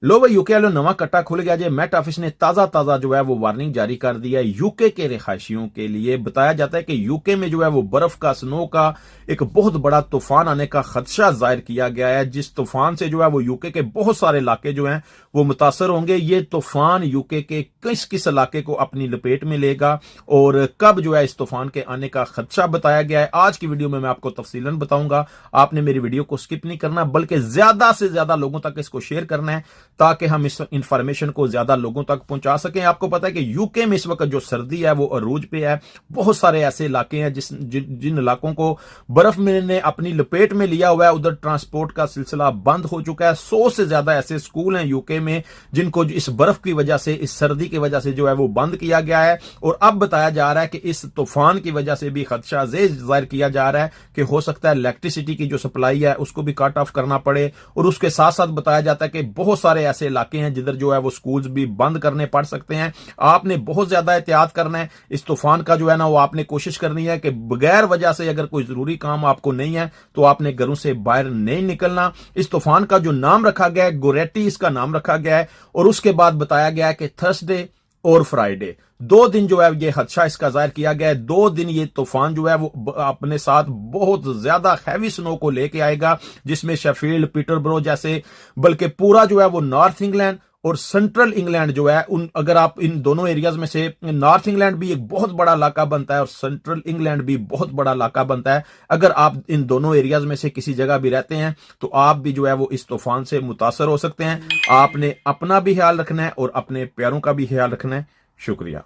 लो भाई यूके वालों नवा कट्टा खुल गया। मेट ऑफिस ने ताजा जो है वो वार्निंग जारी कर दिया है यूके के रिहायशियों के लिए। बताया जाता है कि यूके में जो है वो बर्फ का, स्नो का एक बहुत बड़ा तूफान आने का खदशा जाहिर किया गया है, जिस तूफान से जो है वो यूके के बहुत सारे इलाके जो हैं वो मुतासर होंगे। ये तूफान यूके के किस किस इलाके को अपनी लपेट में लेगा और कब जो है इस तूफान के आने का खदशा बताया गया है, आज की वीडियो में मैं आपको तफसीलन बताऊंगा। आपने मेरी वीडियो को स्किप नहीं करना, बल्कि ज्यादा से ज्यादा लोगों तक इसको शेयर करना है ताकि हम इस इंफॉर्मेशन को ज्यादा लोगों तक पहुंचा सकें। आपको पता है कि यूके में इस वक्त जो सर्दी है वो अरूज पे है। बहुत सारे ऐसे इलाके हैं जिन इलाकों को बर्फ ने अपनी लपेट में लिया हुआ है, उधर ट्रांसपोर्ट का सिलसिला बंद हो चुका है। 100 से ज्यादा ऐसे स्कूल हैं यूके में जिनको इस बर्फ की वजह से, इस सर्दी की वजह से जो है वो बंद किया गया है। और अब बताया जा रहा है कि इस तूफान की वजह से भी खदशा जाहिर किया जा रहा है कि हो सकता है इलेक्ट्रिसिटी की जो सप्लाई है उसको भी कट ऑफ करना पड़े। और उसके साथ साथ बताया जाता है कि बहुत सारे ऐसे इलाके हैं जिधर जो है वो स्कूल्स भी बंद करने पड़ सकते हैं। आपने बहुत ज्यादा एहतियात करना है। इस तूफान का जो है ना वो आपने कोशिश करनी है कि बगैर वजह से अगर कोई जरूरी काम आपको नहीं है तो आपने घरों से बाहर नहीं निकलना। इस तूफान का जो नाम रखा गया है, गोरेटी इसका नाम रखा गया है। और उसके बाद बताया गया है कि थर्सडे और फ्राइडे 2 दिन जो है ये खदशा इसका जाहिर किया गया है। 2 दिन ये तूफान जो है वो अपने साथ बहुत ज्यादा हैवी स्नो को लेके आएगा, जिसमें शेफील्ड, पीटरबरो जैसे, बल्कि पूरा जो है वो नॉर्थ इंग्लैंड और सेंट्रल इंग्लैंड जो है, अगर आप इन दोनों एरियाज में से, नॉर्थ इंग्लैंड भी एक बहुत बड़ा इलाका बनता है और सेंट्रल इंग्लैंड भी बहुत बड़ा इलाका बनता है। अगर आप इन दोनों एरियाज में से किसी जगह भी रहते हैं तो आप भी जो है वो इस तूफान से मुतासर हो सकते हैं। आपने अपना भी ख्याल रखना है और अपने प्यारों का भी ख्याल रखना है। शुक्रिया।